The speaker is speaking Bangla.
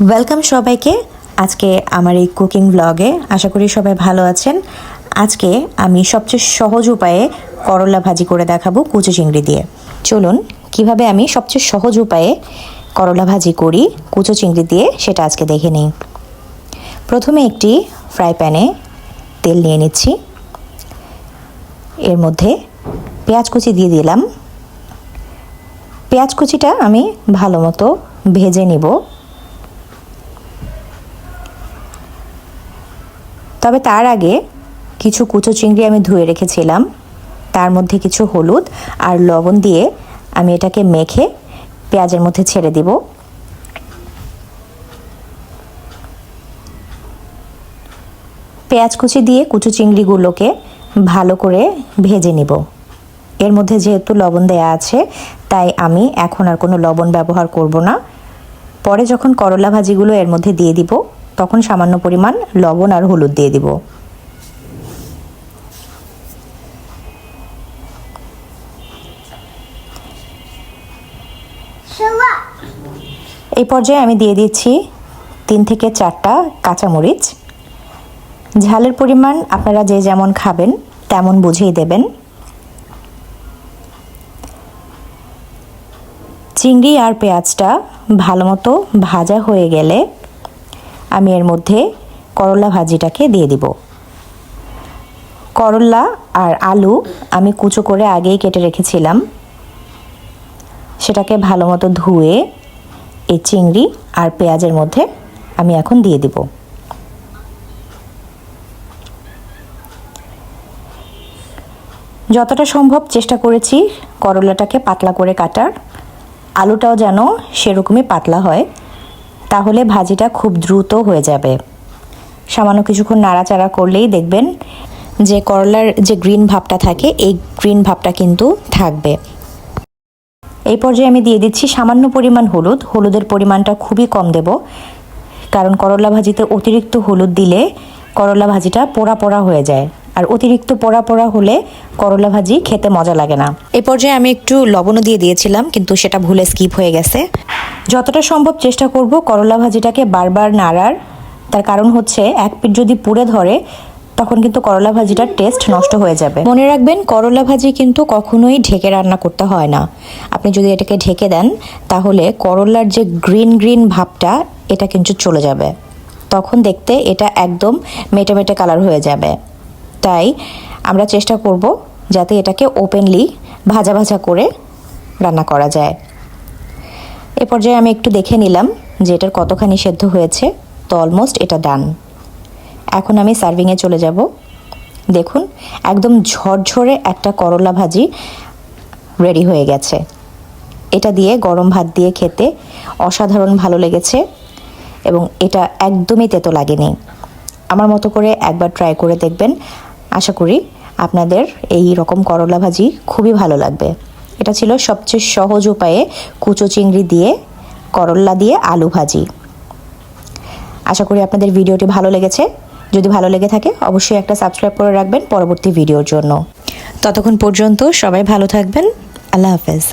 ওয়েলকাম সবাইকে আজকে আমার এই কুকিং ব্লগে। আশা করি সবাই ভালো আছেন। আজকে আমি সবচেয়ে সহজ উপায়ে করলা ভাজি করে দেখাবো কুচো চিংড়ি দিয়ে। চলুন কিভাবে আমি সবচেয়ে সহজ উপায়ে করলা ভাজি করি কুচো চিংড়ি দিয়ে সেটা আজকে দেখে নিই। প্রথমে একটি ফ্রাই প্যানে তেল নিয়ে নিচ্ছি, এর মধ্যে পেঁয়াজ কুচি দিয়ে দিলাম। পেঁয়াজ কুচিটা আমি ভালো মতো ভেজে নিব। তবে তার আগে কিছু কুচো চিংড়ি আমি ধুয়ে রেখেছিলাম, তার মধ্যে কিছু হলুদ আর লবণ দিয়ে আমি এটাকে মেখে পেঁয়াজের মধ্যে ছেড়ে দিব। পেঁয়াজ কুচি দিয়ে কুচো চিংড়িগুলোকে ভালো করে ভেজে নিব। এর মধ্যে যেহেতু লবণ দেয়া আছে তাই আমি এখন আর কোনো লবণ ব্যবহার করব না। পরে যখন করলা ভাজিগুলো এর মধ্যে দিয়ে দিব তখন সামান্য পরিমাণ লবণ আর হলুদ দিয়ে দিব। এই পর্যায়ে আমি দিয়ে দিচ্ছি 3 থেকে 4টা কাঁচামরিচ। ঝালের পরিমাণ আপনারা যে যেমন খাবেন তেমন বুঝেই দেবেন। চিংড়ি আর পেঁয়াজটা ভালো মতো ভাজা হয়ে গেলে আমি এর মধ্যে করলা ভাজিটাকে দিয়ে দিব। করলা আর আলু আমি কুচো করে আগেই কেটে রেখেছিলাম, সেটাকে ভালো মতো ধুয়ে এই চিংড়ি আর পেঁয়াজের মধ্যে আমি এখন দিয়ে দিব। যতটা সম্ভব চেষ্টা করেছি করলাটাকে পাতলা করে কাটার, আলুটাও যেন সেরকমই পাতলা হয়, তাহলে ভাজিটা খুব দ্রুত হয়ে যাবে। সামান্য কিছুক্ষণ নাড়াচাড়া করলেই দেখবেন যে করলার যে গ্রিন ভাবটা থাকে এই গ্রিন ভাবটা কিন্তু থাকবে। এই পর্যায়ে আমি দিয়ে দিচ্ছি সামান্য পরিমাণ হলুদ। হলুদের পরিমাণটা খুবই কম দেব, কারণ করলা ভাজিতে অতিরিক্ত হলুদ দিলে করলা ভাজিটা পোড়া পোড়া হয়ে যায়, আর অতিরিক্ত পোড়া পোড়া হলে করলা ভাজি খেতে মজা লাগে না। এই পর্যায়ে আমি একটু লবণও দিয়ে দিয়েছিলাম, কিন্তু সেটা ভুলে স্কিপ হয়ে গেছে। যতটা সম্ভব চেষ্টা করব করলা ভাজিটাকে বারবার নাড়ার। তার কারণ হচ্ছে এক পিঠ যদি পুড়ে ধরে তখন কিন্তু করলা ভাজিটার টেস্ট নষ্ট হয়ে যাবে। মনে রাখবেন করলা ভাজি কিন্তু কখনোই ঢেকে রান্না করতে হয় না। আপনি যদি এটাকে ঢেকে দেন তাহলে করলার যে গ্রিন গ্রিন ভাবটা এটা কিন্তু চলে যাবে, তখন দেখতে এটা একদম মেটে মেটে কালার হয়ে যাবে। তাই আমরা চেষ্টা করব যাতে এটাকে ওপেনলি ভাজা ভাজা করে রান্না করা যায়। এ পর্যায়ে আমি একটু দেখে নিলাম যে এটার কতখানি সেদ্ধ হয়েছে, তো অলমোস্ট এটা ডান। এখন আমি সার্ভিংয়ে চলে যাব। দেখুন একদম ঝরঝরে একটা করলা ভাজি রেডি হয়ে গেছে। এটা দিয়ে গরম ভাত দিয়ে খেতে অসাধারণ ভালো লেগেছে এবং এটা একদমই তেতো লাগেনি। আমার মতো করে একবার ট্রাই করে দেখবেন, আশা করি আপনাদের এই রকম করলা ভাজি খুবই ভালো লাগবে। এটা ছিল সবচেয়ে সহজ উপায়ে কুচো চিংড়ি দিয়ে করলা দিয়ে আলু ভাজি। আশা করি আপনাদের ভিডিওটি ভালো লেগেছে। যদি ভালো লেগে থাকে অবশ্যই একটা সাবস্ক্রাইব করে রাখবেন পরবর্তী ভিডিওর জন্য। ততক্ষণ পর্যন্ত সবাই ভালো থাকবেন। আল্লাহ হাফেজ।